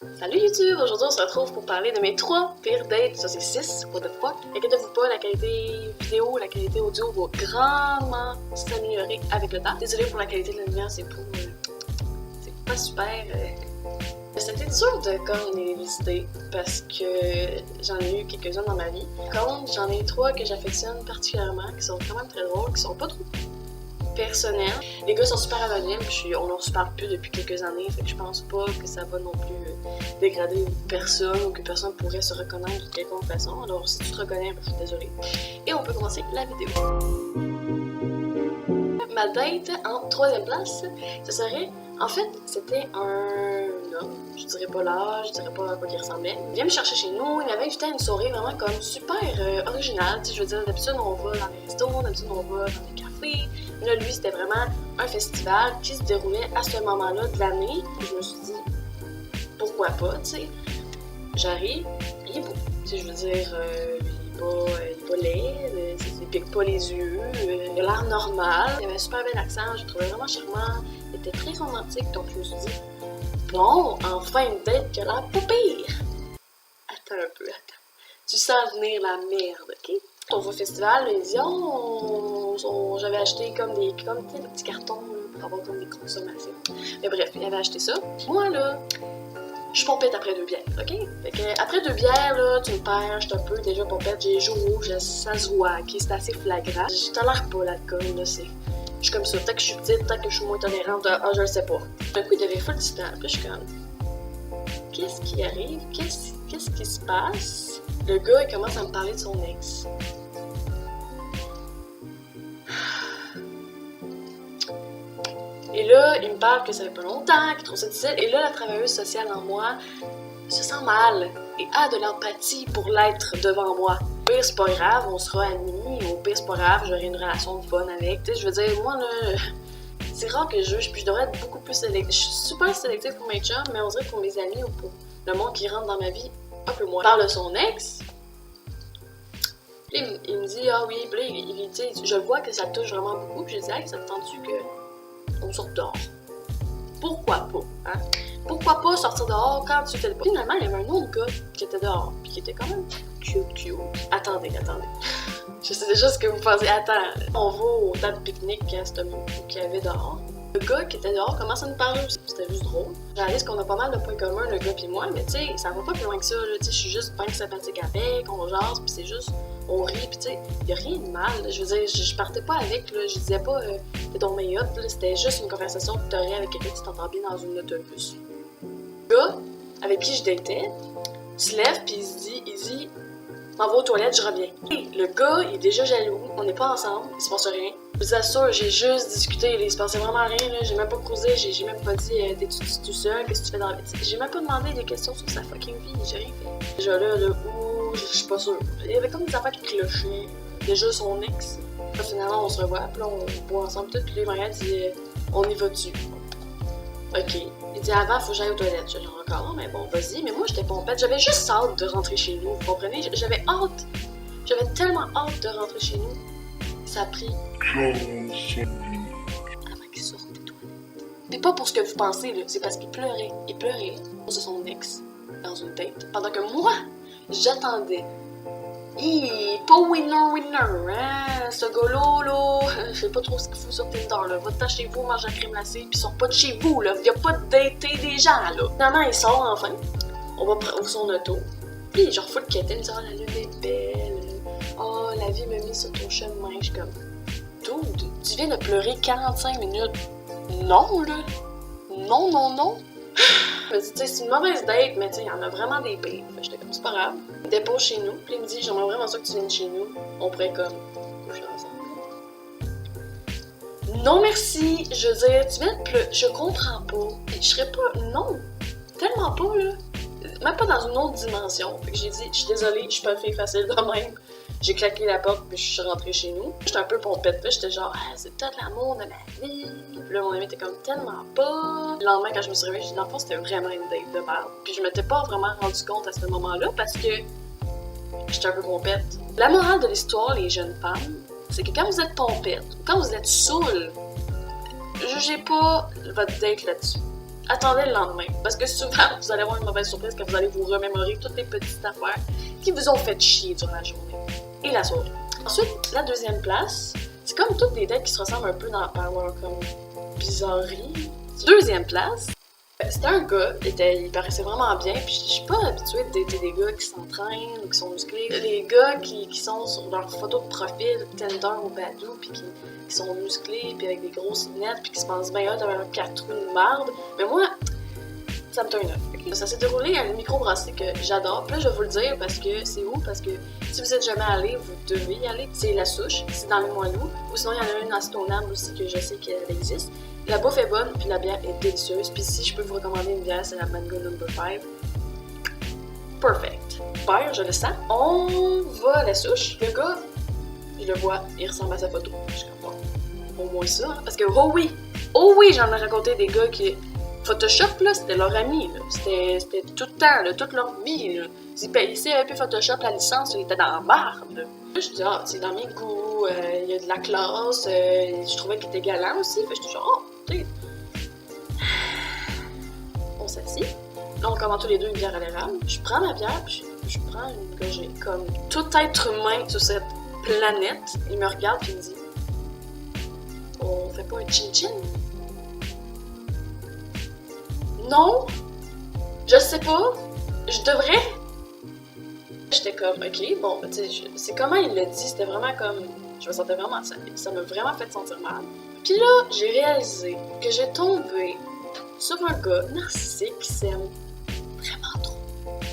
Salut YouTube! Aujourd'hui on se retrouve pour parler de mes 3 pires dates, ça c'est 6, what the fuck. Inquiétez-vous pas, la qualité vidéo, la qualité audio va grandement s'améliorer avec le temps. Désolée pour la qualité de la lumière, c'est pas super. C'était dur de comme les visiter parce que j'en ai eu quelques-uns dans ma vie. Par contre, j'en ai 3 que j'affectionne particulièrement, qui sont quand même très drôles, qui sont pas trop personnels. Les gars sont super anonymes, puis on leur se parle plus depuis quelques années, fait que je pense pas que ça va non plus dégrader personne ou que personne pourrait se reconnaître de quelconque façon. Alors si tu te reconnais, ben, je suis désolée. Et on peut commencer la vidéo. Ma date en 3e place, ce serait, en fait, c'était un homme, je dirais pas l'âge, je dirais pas à quoi il ressemblait. Il vient me chercher chez nous, il m'avait invité à une soirée vraiment comme super originale, tu sais, je veux dire, d'habitude on va dans les restos, d'habitude on va dans les cafés. Là, lui, c'était vraiment un festival qui se déroulait à ce moment-là de l'année. Je me suis dit, pourquoi pas, tu sais. J'arrive, il est beau. Tu sais, je veux dire, il est pas laid, il pique pas les yeux, il a l'air normal. Il avait un super bel accent, je le trouvais vraiment charmant. Il était très romantique, donc je me suis dit, bon, enfin une tête qui a l'air pas pire. Attends un peu, attends. Tu sens venir la merde, ok? On va au festival, il dit j'avais acheté comme des petits cartons là, pour avoir comme des consommations. Mais bref, il avait acheté ça. Moi là, je pompette après 2 bières, ok? Fait que après 2 bières, là, tu me perds, je suis un peu déjà pompette, j'ai les joues rouges, ça se voit, ok? C'est assez flagrant. Je tolère pas l'alcool, là, c'est. Je suis comme ça, peut-être que je suis petite, peut-être que je suis moins tolérante, je le sais pas. D'un coup, il devait full distant, puis je suis comme. Qu'est-ce qui arrive? Qu'est-ce qui se passe? Le gars, il commence à me parler de son ex. Et là, il me parle que ça fait pas longtemps, qu'il trouve ça difficile. Et là, la travailleuse sociale en moi se sent mal et a de l'empathie pour l'être devant moi. Au pire, c'est pas grave, on sera amis. Au pire, c'est pas grave, j'aurai une relation de fun avec. Tu sais, je veux dire, moi, là, c'est rare que je juge, puis je devrais être beaucoup plus sélective. Je suis super sélective pour mes chums, mais on dirait que pour mes amis ou pour le monde qui rentre dans ma vie, un peu moins. Il parle de son ex. Puis il me dit, ah oui, puis là, il dit, je vois que ça te touche vraiment beaucoup. Puis je dis, hey, ça te tente-tu qu'on sorte dehors? Pourquoi pas, hein? Pourquoi pas sortir dehors quand tu fais le pas? Finalement, il y avait un autre gars qui était dehors, puis qui était quand même cute. Attendez. Je sais déjà ce que vous pensez. Attends, on va au tas de pique-nique qu'il y avait dehors. Le gars qui était dehors commence à nous parler aussi. C'était juste drôle. Je réalise qu'on a pas mal de points communs, le gars pis moi, mais tu sais, ça va pas plus loin que ça. Je suis juste bien sympathique avec, on jase, pis c'est juste, on rit, pis tu sais, y a rien de mal. Je veux dire, je partais pas avec, là, je disais pas, t'es ton meilleur, c'était juste une conversation que t'aurais avec quelqu'un qui t'entend bien dans une autobus. Le gars avec qui je datais se lève, pis il dit, m'en va aux toilettes, je reviens. Et le gars, il est déjà jaloux, on n'est pas ensemble, il se passe rien. Je vous assure, j'ai juste discuté, il se passait vraiment rien, là. J'ai même pas causé, j'ai même pas dit t'es-tu tout seul, qu'est-ce que tu fais dans la vie? J'ai même pas demandé des questions sur sa fucking vie, j'ai rien fait. Déjà là, je suis pas sûre. Il y avait comme des affaires qui clochaient. Déjà son ex. Là, finalement, on se revoit, puis là, on boit ensemble tout, puis lui, Maria dit on y va-tu? Ok. Il dit avant, faut que j'aille aux toilettes. Je dis encore, mais bon, vas-y. Mais moi, j'étais pompette. J'avais juste hâte de rentrer chez nous, vous comprenez? J'avais hâte. J'avais tellement hâte de rentrer chez nous. Ça a pris 45 minutes avant qu'il sorte des toilettes. Mais pas pour ce que vous pensez, là. C'est parce qu'il pleurait. Il pleurait à cause de son ex dans une date. Pendant que moi, j'attendais. Pas winner, hein? Ce gars-là, là, je sais pas trop ce qu'il fout sur Tinder, là. Va-t'en chez vous, mange la crème glacée, pis sors pas de chez vous, là. Y'a pas de dater des gens, là. Finalement, il sort enfin. On va prendre son auto. Pis genre, full quêter, il me dit, oh, la lune est belle. Oh, la vie m'a mis sur ton chemin. Je suis comme, dude, tu viens de pleurer 45 minutes. Non, là. Non. Je me dis, tu sais, c'est une mauvaise date, mais tu sais, il y en a vraiment des pires. Fait que j'étais comme, c'est pas grave. Il dépose chez nous, puis il me dit, j'aimerais vraiment ça que tu viennes chez nous. On pourrait comme coucher ensemble. Non, merci. Je veux dire, tu viens de pleurer. Je comprends pas. Je serais pas. Non. Tellement pas, là. Même pas dans une autre dimension. Fait que j'ai dit, je suis désolée, je suis pas une fille facile de même. J'ai claqué la porte, puis je suis rentrée chez nous. J'étais un peu pompette, puis j'étais genre, ah, c'est peut-être l'amour de ma vie. Puis là, mon ami était comme tellement pas. Le lendemain, quand je me suis réveillée, j'ai dit, dans le fond, c'était vraiment une date de merde. Puis je m'étais pas vraiment rendu compte à ce moment-là, parce que j'étais un peu pompette. La morale de l'histoire, les jeunes femmes, c'est que quand vous êtes pompette, ou quand vous êtes saoule, jugez pas votre date là-dessus. attendez le lendemain. Parce que souvent, vous allez avoir une mauvaise surprise quand vous allez vous remémorer toutes les petites affaires qui vous ont fait chier durant la journée et la soirée. Ensuite, la deuxième place, c'est comme toutes des dates qui se ressemblent un peu par leur comme bizarrerie. Deuxième place, c'était un gars, il paraissait vraiment bien, puis je suis pas habituée de dater des gars qui s'entraînent ou qui sont musclés. Les gars qui sont sur leur photo de profil, Tinder ou Badoo, puis qui sont musclés, puis avec des grosses lunettes, puis qui se pensent bien hot avec un 4 trous de marde. Mais moi, ça me turn off. Okay? Ça s'est déroulé à une microbrasserie que j'adore. Puis là, je vais vous le dire parce que c'est où? Parce que si vous êtes jamais allé, vous devez y aller. C'est La Souche, c'est dans les Moilous. Ou sinon, il y en a une à Stoneham aussi que je sais qu'elle existe. La bouffe est bonne, puis la bière est délicieuse. Puis si je peux vous recommander une bière, c'est la Mango No. 5. Perfect. Super, je le sens. On va à La Souche. Le gars, je le vois, il ressemble à sa photo. Je suis comme, bon, au moins ça. Hein? Parce que, oh oui, j'en ai raconté des gars qui... Photoshop, là, c'était leur ami, là. C'était tout le temps, là, toute leur vie, là. S'ils avaient pu Photoshop la licence, ils étaient dans la barre, là. Je dis, ah, c'est dans mes goûts, il y a de la classe, je trouvais qu'il était galant aussi. Fait que je dis, genre, oh, tu sais. On s'assit. Là, on commande tous les deux une bière à l'érable. Je prends ma bière, puis je prends une gorgée. Comme tout être humain sur cette planète, il me regarde, puis il me dit, on fait pas un chin-chin? Non, je sais pas, je devrais. J'étais comme, ok, bon, tu sais, c'est comment il l'a dit, c'était vraiment comme, je me sentais vraiment, ça m'a vraiment fait sentir mal. Puis là, j'ai réalisé que j'ai tombé sur un gars narcissique qui s'aime vraiment trop.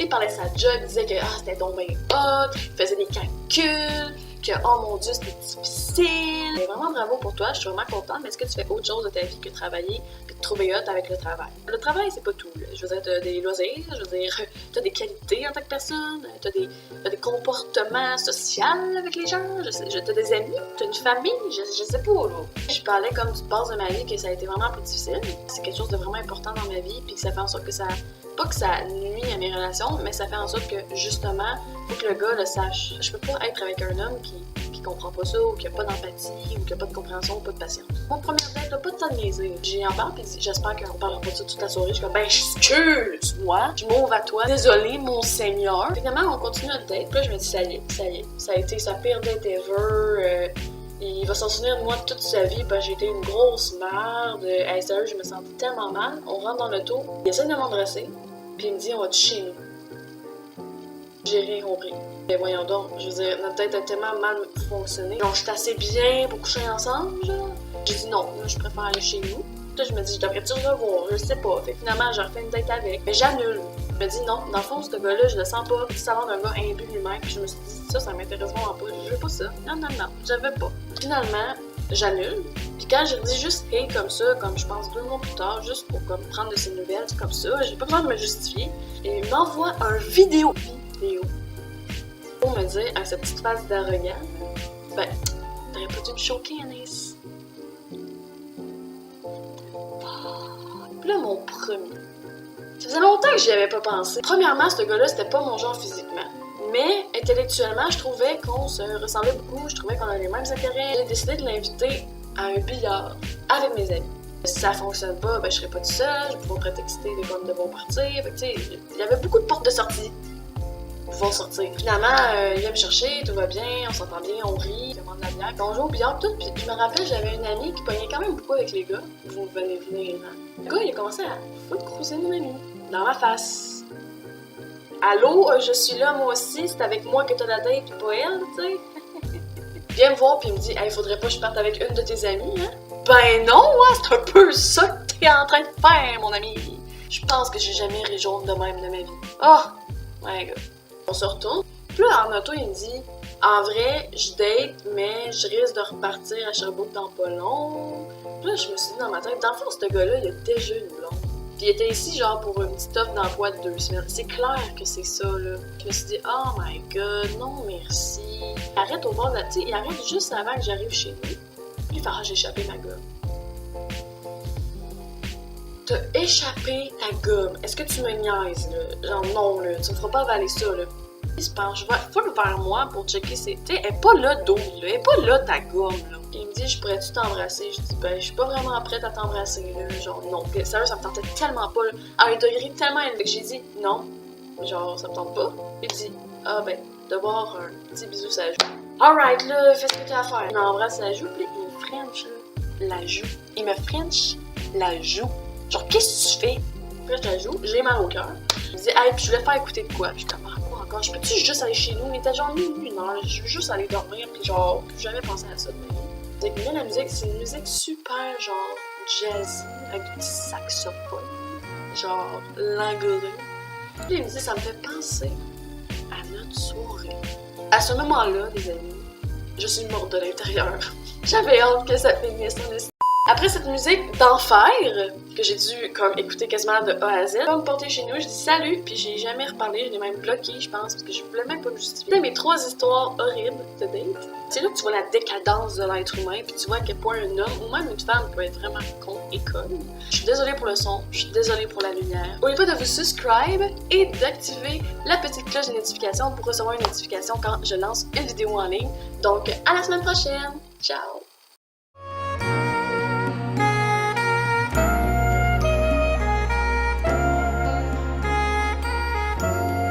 Il parlait de sa job, il disait que c'était donc bien hot, il faisait des calculs, que oh mon dieu, c'était difficile. Mais vraiment bravo pour toi, je suis vraiment contente, mais est-ce que tu fais autre chose de ta vie que travailler et te trouver hot avec le travail? Le travail, c'est pas tout, là. Je veux dire, t'as des loisirs, je veux dire, t'as des qualités en tant que personne, t'as des comportements sociaux avec les gens, t'as des amis, t'as une famille, je sais pas, là. Je parlais comme du base de ma vie que ça a été vraiment plus difficile. C'est quelque chose de vraiment important dans ma vie, puis que ça fait en sorte que ça... Pas que ça nuit à mes relations, mais ça fait en sorte que, justement, faut que le gars le sache. Je peux pas être avec un homme qui comprend pas ça, ou qui a pas d'empathie, ou qui a pas de compréhension, ou pas de patience. Mon premier date, là, pas de temps de niaiser. J'y en parle, pis j'espère qu'on parlera pas de ça toute la soirée. Je suis comme, ben, excuse-moi, je m'ouvre à toi. Désolée, mon seigneur. Finalement, on continue notre date, puis là, je me dis, ça y est. Ça a été sa pire date ever. Il va s'en souvenir de moi toute sa vie, parce que j'ai été une grosse merde. Hey, sérieux, je me sentais tellement mal. On rentre dans l'auto, il essaie de m'embrasser, puis il me dit, on va chez nous. J'ai rien compris. Mais voyons donc, je veux dire, notre tête a tellement mal fonctionné. Donc, je suis assez bien pour coucher ensemble, genre. J'ai dit non, moi, je préfère aller chez nous. Là, je me dis, je devrais-tu revoir? Je sais pas. Fait que finalement, j'ai refait une date avec. Mais j'annule. Je me dis non, dans le fond, ce gars-là, je le sens pas. Puis ça a l'air d'un gars imbu lui-même. Puis je me suis dit, ça m'intéresse vraiment pas. Je veux pas ça. Non, je veux pas. Finalement, j'annule. Puis quand j'ai dit juste hey comme ça, comme je pense 2 mois plus tard, juste pour comme prendre de ses nouvelles, comme ça, j'ai pas besoin de me justifier. Et il m'envoie un vidéo. Pour me dire, avec cette petite face d'arrogant, ben, t'aurais pas dû me choquer, Anaïs. Puis là, mon premier. Ça faisait longtemps que j'y avais pas pensé. Premièrement, ce gars-là, c'était pas mon genre physiquement. Mais intellectuellement, je trouvais qu'on se ressemblait beaucoup, je trouvais qu'on avait les mêmes intérêts. J'ai décidé de l'inviter à un billard avec mes amis. Si ça fonctionne pas, ben, je serais pas toute seule, je pourrais prétexter des bonnes de bon partir. Fait que, tu sais, il y avait beaucoup de portes de sortie. Pouvoir sortir. Finalement, il vient me chercher, tout va bien, on s'entend bien, on rit, il demande de la bière. Puis on joue au billard, tout. Puis je me rappelle, j'avais une amie qui pognait quand même beaucoup avec les gars. Vous venez venir. Le gars, il a commencé à foutre cruiser mon amie. Dans ma face. Allô, je suis là, moi aussi, c'est avec moi que t'as la date, pis pas elle, tu sais. Viens me voir, puis il me dit, hey, faudrait pas que je parte avec une de tes amies, hein? Ben non, hein, c'est un peu ça que t'es en train de faire, mon ami. Je pense que j'ai jamais ri jaune de même de ma vie. Oh, my god. On se retourne. Puis là, en auto, il me dit, en vrai, je date, mais je risque de repartir à Sherbrooke dans pas long. Puis là, je me suis dit dans ma tête, dans le fond, ce gars-là, il a déjà une blonde. Puis il était ici, genre, pour une petite offre d'emploi de 2 semaines. C'est clair que c'est ça, là. Je me suis dit, oh my god, non merci. Il arrête au bord de la... Tu sais, il arrête juste avant que j'arrive chez lui. Puis il fait, ah, j'ai échappé ma gomme. T'as échappé ta gomme. Est-ce que tu me niaises, là? Genre, non, là. Tu me feras pas avaler ça, là. Il se penche full vers moi pour checker ses... Tu sais, elle est pas là d'eau, là. Elle est pas là ta gomme, là. Il me dit, je pourrais-tu t'embrasser? Je dis, ben, je suis pas vraiment prête à t'embrasser, là. Genre, non. Puis, sérieux, ça me tentait tellement pas, là. À un degré tellement élevé que j'ai dit, non. Genre, ça me tente pas. Il dit, ah ben, d'abord, un petit bisou, ça joue. Alright, là, fais ce que t'as à faire. Il m'embrasse la joue, puis il me French, là, la joue. Il me French la joue. Genre, qu'est-ce que tu fais? French la joue, j'ai mal au cœur. Il me dit, hey, puis je voulais faire écouter de quoi? Je dis, ah, quoi encore? Je peux-tu juste aller chez nous? Il était genre minuit, non, je veux juste aller dormir, puis genre, plus jamais pensé à ça de ma vie. Puis là, la musique, c'est une musique super, genre, jazzy, avec du petit saxophone, genre, langoureux. Puis il me dit, ça me fait penser à notre soirée. À ce moment-là, les amis, je suis morte de l'intérieur. J'avais hâte que ça finisse. Après cette musique d'enfer, que j'ai dû comme écouter quasiment de A à Z, je vais me porter chez nous, je dis salut, puis j'ai jamais reparlé, je l'ai même bloqué, je pense, parce que je voulais même pas me justifier. Mes 3 histoires horribles de date. C'est là que tu vois la décadence de l'être humain, puis tu vois à quel point un homme, ou même une femme, peut être vraiment con et conne. Je suis désolée pour le son, je suis désolée pour la lumière. N'oubliez pas de vous subscribe et d'activer la petite cloche de notification pour recevoir une notification quand je lance une vidéo en ligne. Donc, à la semaine prochaine! Ciao!